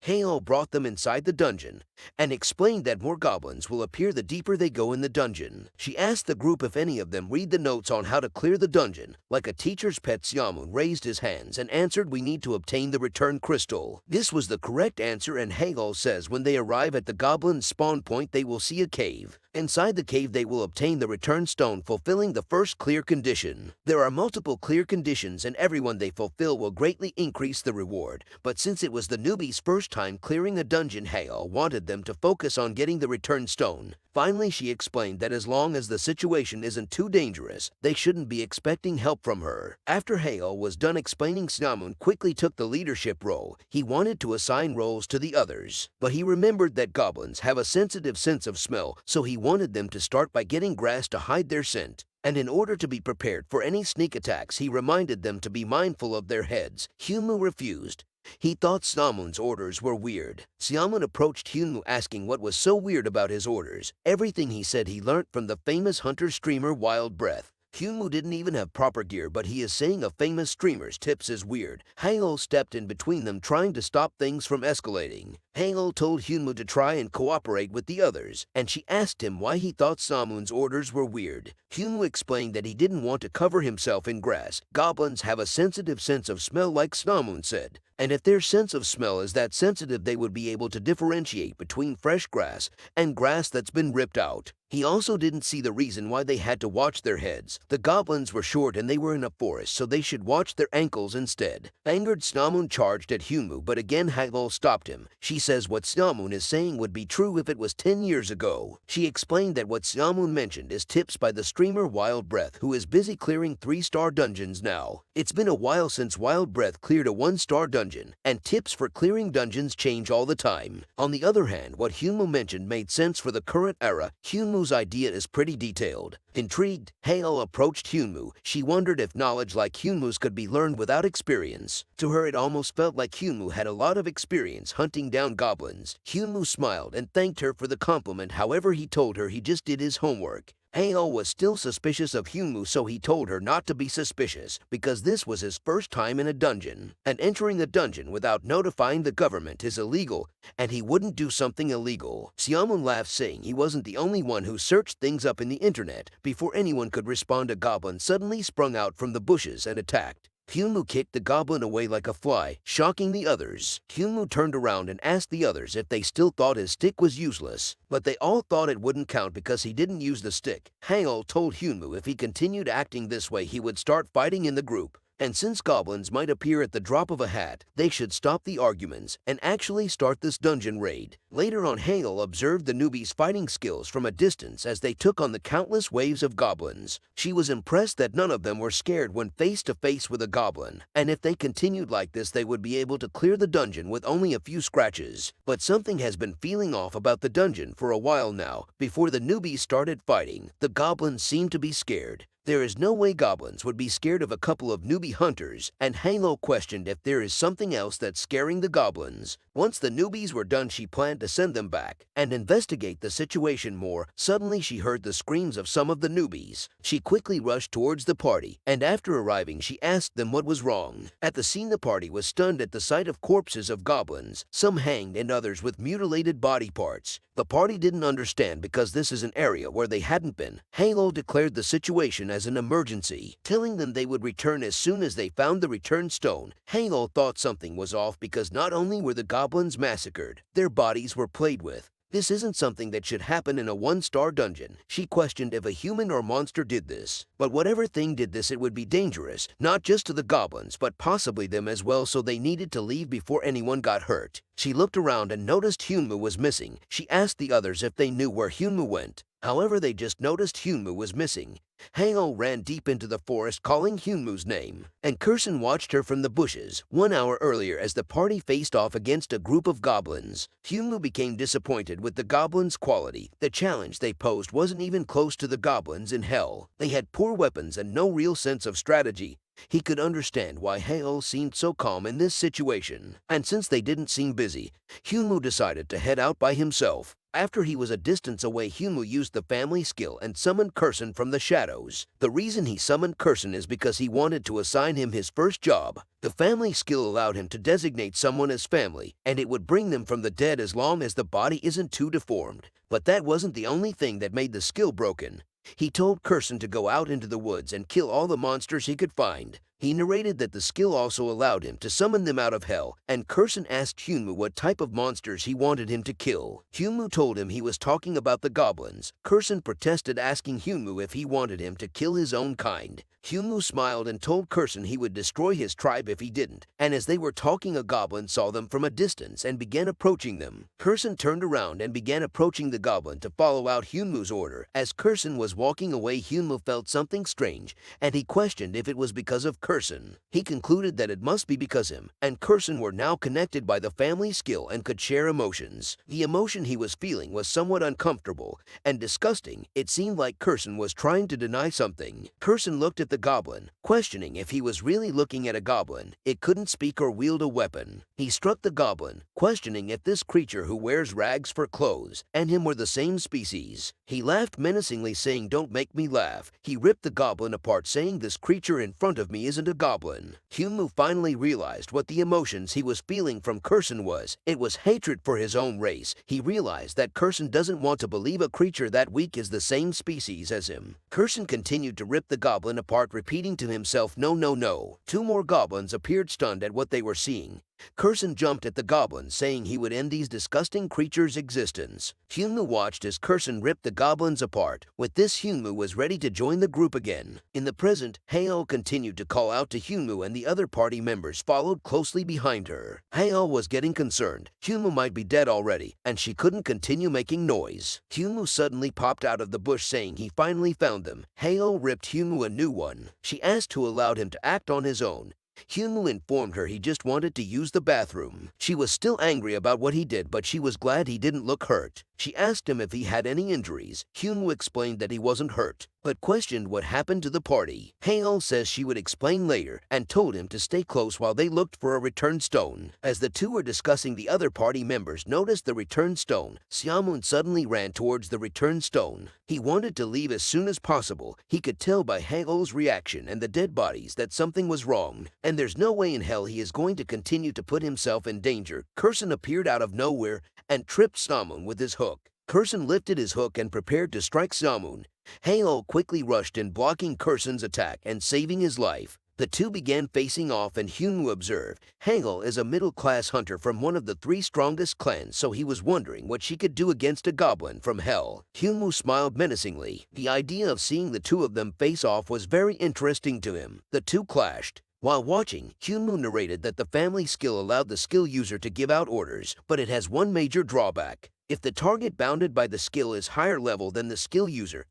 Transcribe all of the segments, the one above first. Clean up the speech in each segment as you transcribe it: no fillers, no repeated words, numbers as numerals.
Hale brought them inside the dungeon and explained that more goblins will appear the deeper they go in the dungeon. She asked the group if any of them read the notes on how to clear the dungeon. Like a teacher's pet, Xiaomun raised his hands and answered, "We need to obtain the return crystal." This was the correct answer, and Hale says when they arrive at the goblin spawn point they will see a cave. Inside the cave they will obtain the return stone, fulfilling the first clear condition. There are multiple clear conditions and everyone they fulfill will greatly increase the reward. But since it was the newbies' first time clearing a dungeon, Hale wanted them to focus on getting the return stone. Finally, she explained that as long as the situation isn't too dangerous, they shouldn't be expecting help from her. After Hale was done explaining, Xiaomun quickly took the leadership role. He wanted to assign roles to the others, but he remembered that goblins have a sensitive sense of smell, so he wanted them to start by getting grass to hide their scent. And in order to be prepared for any sneak attacks, he reminded them to be mindful of their heads. Hyunmoo refused. He thought Xiaomun's orders were weird. Xiaomun approached Hyunmoo asking what was so weird about his orders. Everything he said he learnt from the famous hunter streamer Wild Breath. Hyunmoo didn't even have proper gear, but he is saying a famous streamer's tips is weird. Hale stepped in between them, trying to stop things from escalating. Hale told Hyunmoo to try and cooperate with the others, and she asked him why he thought Xiaomun's orders were weird. Hyunmoo explained that he didn't want to cover himself in grass. Goblins have a sensitive sense of smell, like Xiaomun said. And if their sense of smell is that sensitive, they would be able to differentiate between fresh grass and grass that's been ripped out. He also didn't see the reason why they had to watch their heads. The goblins were short and they were in a forest, so they should watch their ankles instead. Angered, Xiaomun charged at Hyunmoo, but again Hale stopped him. She says what Xiaomun is saying would be true if it was 10 years ago. She explained that what Xiaomun mentioned is tips by the streamer Wild Breath, who is busy clearing 3-star dungeons now. It's been a while since Wild Breath cleared a 1-star dungeon, and tips for clearing dungeons change all the time. On the other hand, what Hyunmoo mentioned made sense for the current era. Hyunmoo's idea is pretty detailed. Intrigued, Hale approached Hyunmoo. She wondered if knowledge like Hyunmoo's could be learned without experience. To her, it almost felt like Hyunmoo had a lot of experience hunting down goblins. Hyunmoo smiled and thanked her for the compliment. However, he told her he just did his homework. Hale was still suspicious of Hyunmoo, so he told her not to be suspicious because this was his first time in a dungeon. And entering a dungeon without notifying the government is illegal, and he wouldn't do something illegal. Xiaomun laughed, saying he wasn't the only one who searched things up in the internet. Before anyone could respond, a goblin suddenly sprung out from the bushes and attacked. Hyunmoo kicked the goblin away like a fly, shocking the others. Hyunmoo turned around and asked the others if they still thought his stick was useless, but they all thought it wouldn't count because he didn't use the stick. Hale told Hyunmoo if he continued acting this way, he would start fighting in the group. And since goblins might appear at the drop of a hat, they should stop the arguments and actually start this dungeon raid. Later on, Hale observed the newbies' fighting skills from a distance as they took on the countless waves of goblins. She was impressed that none of them were scared when face to face with a goblin, and if they continued like this, they would be able to clear the dungeon with only a few scratches. But something has been feeling off about the dungeon for a while now. Before the newbies started fighting, the goblins seemed to be scared. There is no way goblins would be scared of a couple of newbie hunters, and Halo questioned if there is something else that's scaring the goblins. Once the newbies were done, she planned to send them back and investigate the situation more. Suddenly, she heard the screams of some of the newbies. She quickly rushed towards the party, and after arriving, she asked them what was wrong. At the scene, the party was stunned at the sight of corpses of goblins, some hanged and others with mutilated body parts. The party didn't understand because this is an area where they hadn't been. Halo declared the situation as an emergency, telling them they would return as soon as they found the return stone. Halo thought something was off because not only were the goblins massacred, their bodies were played with. This isn't something that should happen in a 1-star dungeon. She questioned if a human or monster did this. But whatever thing did this, it would be dangerous, not just to the goblins, but possibly them as well, so they needed to leave before anyone got hurt. She looked around and noticed Hyunmoo was missing. She asked the others if they knew where Hyunmoo went. However, they just noticed Hyunmoo was missing. Hale ran deep into the forest calling Hyunmoo's name, and Kurson watched her from the bushes. 1 hour earlier, as the party faced off against a group of goblins, Hyunmoo became disappointed with the goblins' quality. The challenge they posed wasn't even close to the goblins in hell. They had poor weapons and no real sense of strategy. He could understand why Hale seemed so calm in this situation, and since they didn't seem busy, Hyunmoo decided to head out by himself. After he was a distance away, Humu used the family skill and summoned Kurson from the shadows. The reason he summoned Kurson is because he wanted to assign him his first job. The family skill allowed him to designate someone as family, and it would bring them from the dead as long as the body isn't too deformed. But that wasn't the only thing that made the skill broken. He told Kurson to go out into the woods and kill all the monsters he could find. He narrated that the skill also allowed him to summon them out of hell, and Kurson asked Hyunwoo what type of monsters he wanted him to kill. Hyunwoo told him he was talking about the goblins. Kurson protested, asking Hyunwoo if he wanted him to kill his own kind. Hyunwoo smiled and told Kurson he would destroy his tribe if he didn't, and as they were talking, a goblin saw them from a distance and began approaching them. Kurson turned around and began approaching the goblin to follow out Hyunwoo's order. As Kurson was walking away, Hyunwoo felt something strange, and he questioned if it was because of Kurson. He concluded that it must be because him and Kurson were now connected by the family skill and could share emotions. The emotion he was feeling was somewhat uncomfortable and disgusting. It seemed like Kurson was trying to deny something. Kurson looked at the goblin, questioning if he was really looking at a goblin. It couldn't speak or wield a weapon. He struck the goblin, questioning if this creature who wears rags for clothes and him were the same species. He laughed menacingly, saying, "Don't make me laugh." He ripped the goblin apart, saying, "This creature in front of me isn't a goblin." Hyunwoo finally realized what the emotions he was feeling from Kurson was. It was hatred for his own race. He realized that Kurson doesn't want to believe a creature that weak is the same species as him. Kurson continued to rip the goblin apart, repeating to himself, "No, no, no." Two more goblins appeared, stunned at what they were seeing. Kurson jumped at the goblins, saying he would end these disgusting creatures' existence. Hyunwoo watched as Kurson ripped the goblins apart. With this, Hyunwoo was ready to join the group again. In the present, Haeol continued to call out to Hyunwoo, and the other party members followed closely behind her. Haeol was getting concerned. Hyunwoo might be dead already, and she couldn't continue making noise. Hyunwoo suddenly popped out of the bush, saying he finally found them. Haeol ripped Hyunwoo a new one. She asked who allowed him to act on his own. Hyunwoo informed her he just wanted to use the bathroom. She was still angry about what he did, but she was glad he didn't look hurt. She asked him if he had any injuries. Hyunwoo explained that he wasn't hurt, but questioned what happened to the party. Haeol says she would explain later and told him to stay close while they looked for a return stone. As the two were discussing, the other party members noticed the return stone. Seamun suddenly ran towards the return stone. He wanted to leave as soon as possible. He could tell by Haeol's reaction and the dead bodies that something was wrong, and there's no way in hell he is going to continue to put himself in danger. Kurson appeared out of nowhere and tripped Seamun with his hook. Kurson lifted his hook and prepared to strike Seamun. Haeol quickly rushed in, blocking Kurson's attack and saving his life. The two began facing off, and Hyunwoo observed. Haeol is a middle-class hunter from one of the 3 strongest clans, so he was wondering what she could do against a goblin from hell. Hyunwoo smiled menacingly. The idea of seeing the two of them face off was very interesting to him. The two clashed. While watching, Hyunwoo narrated that the family skill allowed the skill user to give out orders, but it has one major drawback. If the target bounded by the skill is higher level than the skill user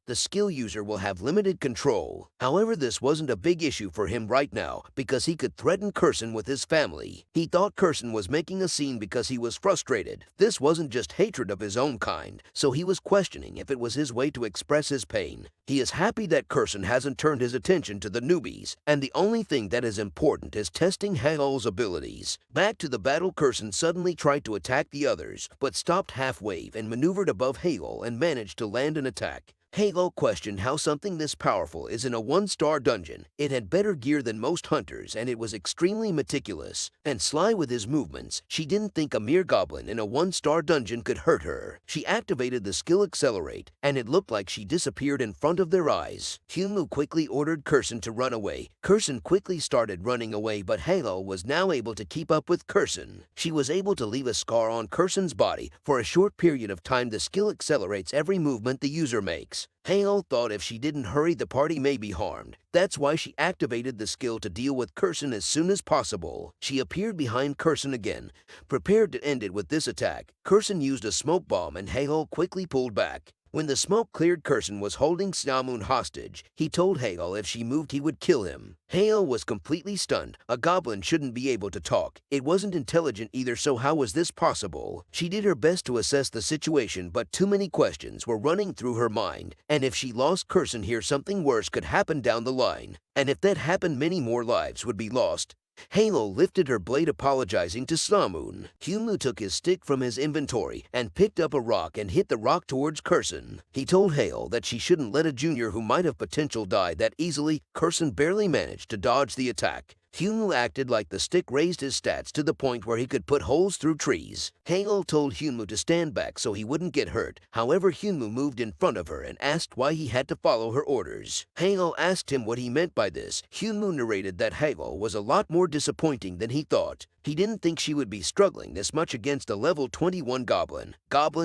will have limited control. However, this wasn't a big issue for him right now because he could threaten Kurson with his family. He thought Kurson was making a scene because he was frustrated. This wasn't just hatred of his own kind, so he was questioning if it was his way to express his pain. He is happy that Kurson hasn't turned his attention to the newbies, and the only thing that is important is testing Haeol's abilities. Back to the battle, Kurson suddenly tried to attack the others, but stopped halfway and maneuvered above Haeol and managed to land an attack. Haeol questioned how something this powerful is in a 1-star dungeon. It had better gear than most hunters, and it was extremely meticulous and sly with his movements. She didn't think a mere goblin in a 1-star dungeon could hurt her. She activated the skill Accelerate, and it looked like she disappeared in front of their eyes. Hyunwoo quickly ordered Kurson to run away. Kurson quickly started running away, but Haeol was now able to keep up with Kurson. She was able to leave a scar on Kurson's body. For a short period of time, the skill accelerates every movement the user makes. Haeol thought if she didn't hurry, the party may be harmed. That's why she activated the skill to deal with Kurson as soon as possible. She appeared behind Kurson again, prepared to end it with this attack. Kurson used a smoke bomb, and Haeol quickly pulled back. When the smoke cleared, Kurson was holding Seamun hostage. He told Haeol if she moved, he would kill him. Haeol was completely stunned. A goblin shouldn't be able to talk. It wasn't intelligent either, so how was this possible? She did her best to assess the situation, but too many questions were running through her mind. And if she lost Kurson here, something worse could happen down the line. And if that happened, many more lives would be lost. Halo lifted her blade apologizing to Snamoon. Hyunwoo took his stick from his inventory and picked up a rock and hit the rock towards Kurson. He told Hale that she shouldn't let a junior who might have potential die that easily. Kurson barely managed to dodge the attack. Hyunwoo acted like the stick raised his stats to the point where he could put holes through trees. Hale told Hyunwoo to stand back so he wouldn't get hurt. However, Hyunwoo moved in front of her and asked why he had to follow her orders. Hale asked him what he meant by this. Hyunwoo narrated that Hale was a lot more disappointing than he thought. He didn't think she would be struggling this much against a level 21 goblin.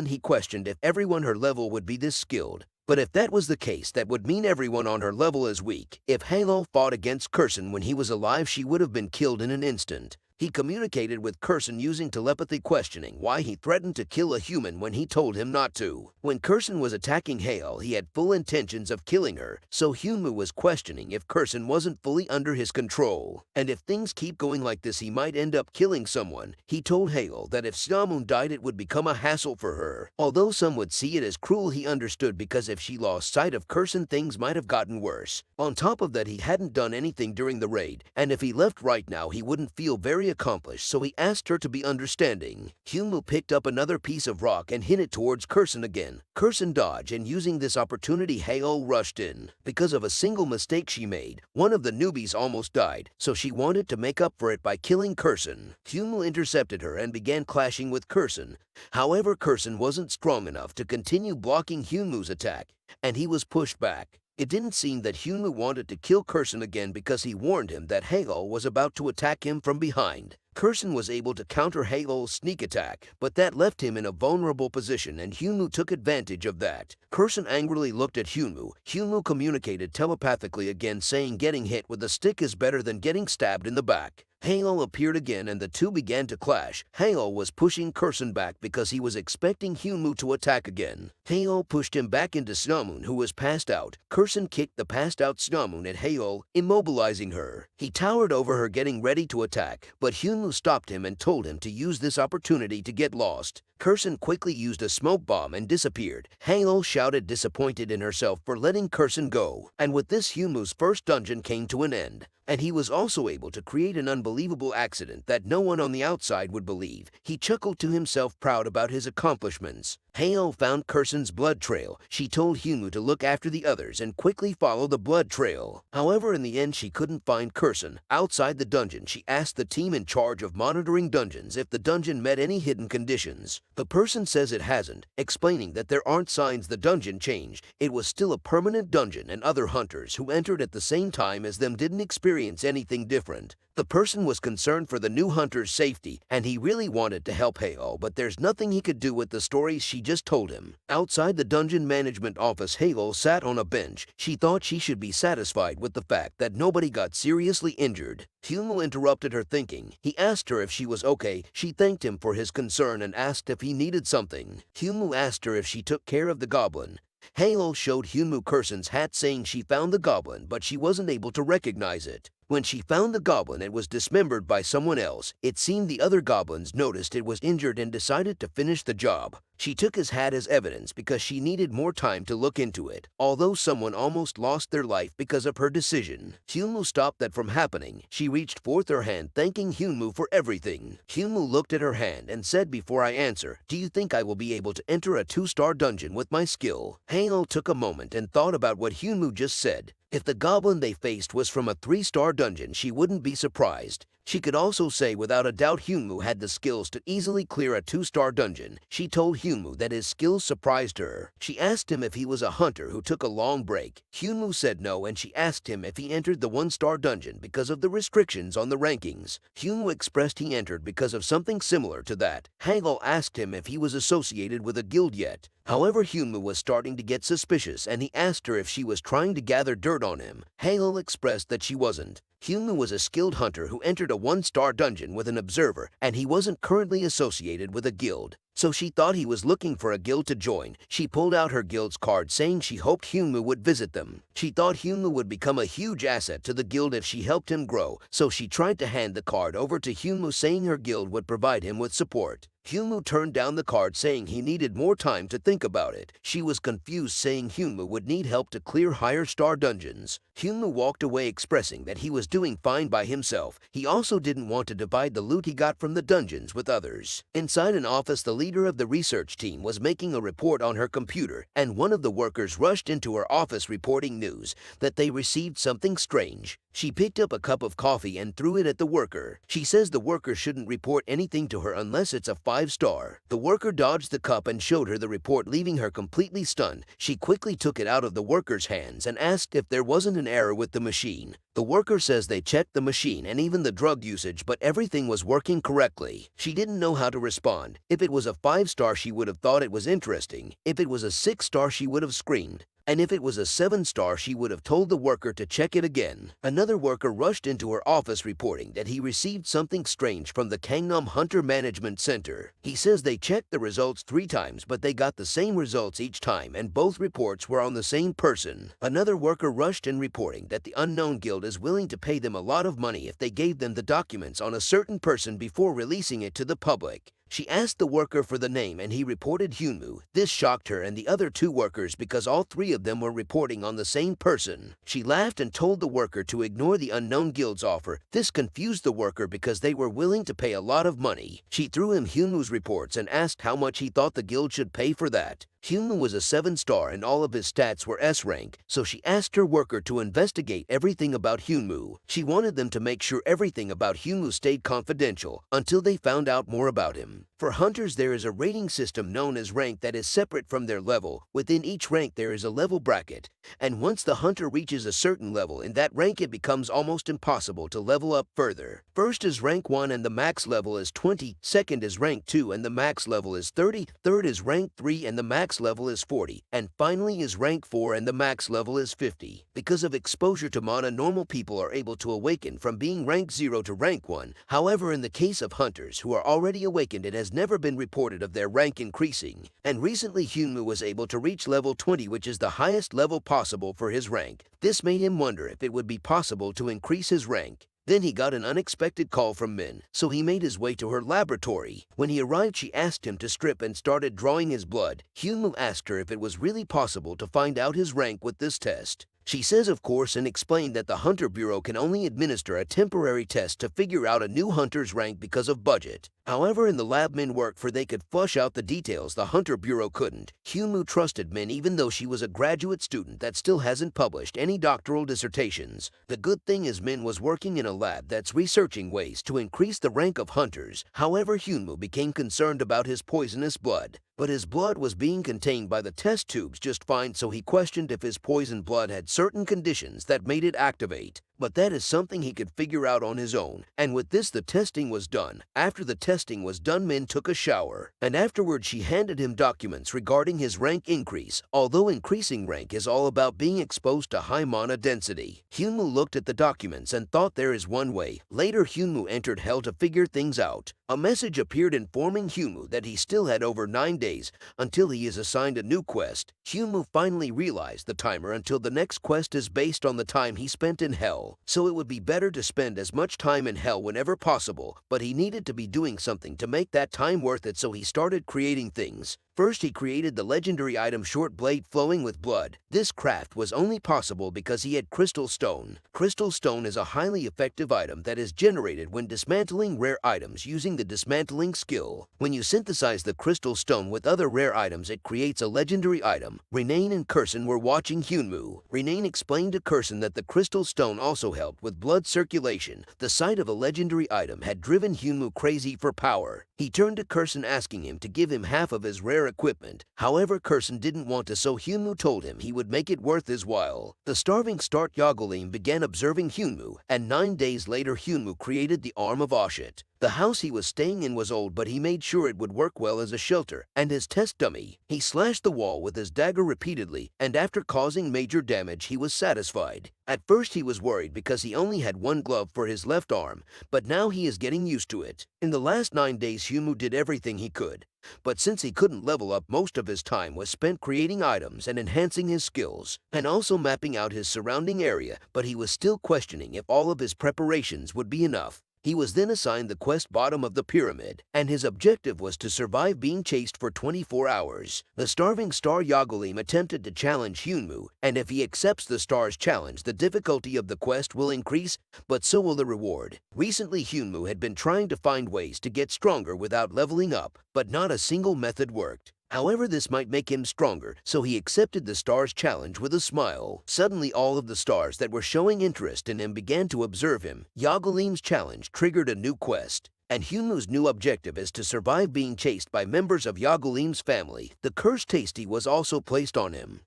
He questioned if everyone her level would be this skilled. But if that was the case, that would mean everyone on her level is weak. If Halo fought against Kurson when he was alive, she would have been killed in an instant. He communicated with Kurson using telepathy, questioning why he threatened to kill a human when he told him not to. When Kurson was attacking Hale, he had full intentions of killing her, so Hyunwoo was questioning if Kurson wasn't fully under his control. And if things keep going like this, he might end up killing someone. He told Hale that if Snamoon died, it would become a hassle for her. Although some would see it as cruel, he understood, because if she lost sight of Kurson, things might have gotten worse. On top of that, he hadn't done anything during the raid, and if he left right now, he wouldn't feel very accomplished, so he asked her to be understanding. Hyunwoo picked up another piece of rock and hit it towards Kurson again. Kurson dodged, and using this opportunity, Hale rushed in. Because of a single mistake she made, one of the newbies almost died, so she wanted to make up for it by killing Kurson. Hyunwoo intercepted her and began clashing with Kurson. However, Kurson wasn't strong enough to continue blocking Hyunwoo's attack, and he was pushed back. It didn't seem that Hyunwoo wanted to kill Kurson again because he warned him that Hale was about to attack him from behind. Kurson was able to counter Hale's sneak attack, but that left him in a vulnerable position, and Hyunwoo took advantage of that. Kurson angrily looked at Hyunwoo. Hyunwoo communicated telepathically again, saying getting hit with a stick is better than getting stabbed in the back. Hale appeared again and the two began to clash. Hale was pushing Kurson back because he was expecting Hyunwoo to attack again. Hale pushed him back into Snamoon, who was passed out. Kurson kicked the passed out Snamoon at Hale, immobilizing her. He towered over her, getting ready to attack, but Hyunwoo stopped him and told him to use this opportunity to get lost. Kurson quickly used a smoke bomb and disappeared. Hale shouted, disappointed in herself for letting Kurson go. And with this, Hyunwoo's first dungeon came to an end. And he was also able to create an unbelievable accident that no one on the outside would believe. He chuckled to himself, proud about his accomplishments. Hale found Kurson's blood trail. She told Hyunwoo to look after the others and quickly follow the blood trail. However, in the end, she couldn't find Kurson. Outside the dungeon, she asked the team in charge of monitoring dungeons if the dungeon met any hidden conditions. The person says it hasn't, explaining that there aren't signs the dungeon changed. It was still a permanent dungeon, and other hunters who entered at the same time as them didn't experience anything different. The person was concerned for the new hunter's safety, and he really wanted to help Hale, but there's nothing he could do with the stories she just told him. Outside the dungeon management office, Hale sat on a bench. She thought she should be satisfied with the fact that nobody got seriously injured. Hyunwoo interrupted her thinking. He asked her if she was okay. She thanked him for his concern and asked if he needed something. Hyunwoo asked her if she took care of the goblin. Hale showed Hyunwoo Kurson's hat, saying she found the goblin, but she wasn't able to recognize it. When she found the goblin, it was dismembered by someone else. It seemed the other goblins noticed it was injured and decided to finish the job. She took his hat as evidence because she needed more time to look into it, although someone almost lost their life because of her decision. Hyunwoo stopped that from happening. She reached forth her hand, thanking Hyunwoo for everything. Hyunwoo looked at her hand and said, before I answer, do you think I will be able to enter a 2-star dungeon with my skill? Hale took a moment and thought about what Hyunwoo just said. If the goblin they faced was from a 3-star dungeon, she wouldn't be surprised. She could also say without a doubt Hyunwoo had the skills to easily clear a 2-star dungeon. She told Hyunwoo that his skills surprised her. She asked him if he was a hunter who took a long break. Hyunwoo said no, and she asked him if he entered the 1-star dungeon because of the restrictions on the rankings. Hyunwoo expressed he entered because of something similar to that. Hale asked him if he was associated with a guild yet. However, Hyunwoo was starting to get suspicious, and he asked her if she was trying to gather dirt on him. Hale expressed that she wasn't. Hyunwoo was a skilled hunter who entered a 1-star dungeon with an observer, and he wasn't currently associated with a guild. So she thought he was looking for a guild to join. She pulled out her guild's card, saying she hoped Hyunwoo would visit them. She thought Hyunwoo would become a huge asset to the guild if she helped him grow, so she tried to hand the card over to Hyunwoo, saying her guild would provide him with support. Hyunwoo turned down the card saying he needed more time to think about it. She was confused saying Hyunwoo would need help to clear higher star dungeons. Hyunwoo walked away expressing that he was doing fine by himself. He also didn't want to divide the loot he got from the dungeons with others. Inside an office, the leader of the research team was making a report on her computer, and one of the workers rushed into her office reporting news that they received something strange. She picked up a cup of coffee and threw it at the worker. She says the worker shouldn't report anything to her unless it's a 5-star. The worker dodged the cup and showed her the report, leaving her completely stunned. She quickly took it out of the worker's hands and asked if there wasn't an error with the machine. The worker says they checked the machine and even the drug usage, but everything was working correctly. She didn't know how to respond. If it was a 5-star, she would have thought it was interesting. If it was a 6-star, she would have screamed. And if it was a 7-star, she would have told the worker to check it again. Another worker rushed into her office reporting that he received something strange from the Gangnam Hunter Management Center. He says they checked the results 3 times, but they got the same results each time, and both reports were on the same person. Another worker rushed in reporting that the unknown guild is willing to pay them a lot of money if they gave them the documents on a certain person before releasing it to the public. She asked the worker for the name and he reported Hyunwoo. This shocked her and the other 2 workers because all 3 of them were reporting on the same person. She laughed and told the worker to ignore the unknown guild's offer. This confused the worker because they were willing to pay a lot of money. She threw him Hyunwoo's reports and asked how much he thought the guild should pay for that. Hyunwoo was a 7-star and all of his stats were S rank, so she asked her worker to investigate everything about Hyunwoo. She wanted them to make sure everything about Hyunwoo stayed confidential until they found out more about him. For hunters, there is a rating system known as rank that is separate from their level. Within each rank there is a level bracket, and once the hunter reaches a certain level in that rank, it becomes almost impossible to level up further. First is rank 1 and the max level is 20, second is rank 2 and the max level is 30, third is rank 3 and the max level is 40, and finally is rank 4 and the max level is 50. Because of exposure to mana, normal people are able to awaken from being rank 0 to rank 1. However, in the case of hunters who are already awakened, it has never been reported of their rank increasing. And recently Hyunwoo was able to reach level 20, which is the highest level possible for his rank. This made him wonder if it would be possible to increase his rank. Then he got an unexpected call from Min, so he made his way to her laboratory. When he arrived, she asked him to strip and started drawing his blood. Hyunwoo asked her if it was really possible to find out his rank with this test. She says of course and explained that the Hunter Bureau can only administer a temporary test to figure out a new hunter's rank because of budget. However, in the lab Min worked for, they could flush out the details the Hunter Bureau couldn't. Hyunwoo trusted Min even though she was a graduate student that still hasn't published any doctoral dissertations. The good thing is Min was working in a lab that's researching ways to increase the rank of hunters. However, Hyunwoo became concerned about his poisonous blood. But his blood was being contained by the test tubes just fine, so he questioned if his poisoned blood had certain conditions that made it activate. But that is something he could figure out on his own. And with this, the testing was done. After the testing was done, Min took a shower. And afterward, she handed him documents regarding his rank increase. Although increasing rank is all about being exposed to high mana density. Hyunwoo looked at the documents and thought there is one way. Later, Hyunwoo entered hell to figure things out. A message appeared informing Hyunwoo that he still had over 9 days until he is assigned a new quest. Hyunwoo finally realized the timer until the next quest is based on the time he spent in hell. So it would be better to spend as much time in hell whenever possible, but he needed to be doing something to make that time worth it, so he started creating things. First, he created the legendary item Short Blade Flowing with Blood. This craft was only possible because he had Crystal Stone. Crystal Stone is a highly effective item that is generated when dismantling rare items using the dismantling skill. When you synthesize the Crystal Stone with other rare items, it creates a legendary item. Renain and Kurson were watching Hyunwoo. Renain explained to Kurson that the Crystal Stone also helped with blood circulation. The sight of a legendary item had driven Hyunwoo crazy for power. He turned to Kurson asking him to give him half of his rare equipment. However, Kurson didn't want to, so Hyunwoo told him he would make it worth his while. The starving Start Yogolim began observing Hyunwoo, and 9 days later Hyunwoo created the arm of Oshit. The house he was staying in was old, but he made sure it would work well as a shelter and his test dummy. He slashed the wall with his dagger repeatedly, and after causing major damage, he was satisfied. At first he was worried because he only had one glove for his left arm, but now he is getting used to it. In the last 9 days, Hyunwoo did everything he could. But since he couldn't level up, most of his time was spent creating items and enhancing his skills, and also mapping out his surrounding area, but he was still questioning if all of his preparations would be enough. He was then assigned the quest bottom of the pyramid, and his objective was to survive being chased for 24 hours. The starving star Yagolim attempted to challenge Hyunmu, and if he accepts the star's challenge, the difficulty of the quest will increase, but so will the reward. Recently, Hyunmu had been trying to find ways to get stronger without leveling up, but not a single method worked. However, this might make him stronger, so he accepted the star's challenge with a smile. Suddenly, all of the stars that were showing interest in him began to observe him. Yagolim's challenge triggered a new quest, and Hyunmu's new objective is to survive being chased by members of Yagolim's family. The curse Tasty was also placed on him.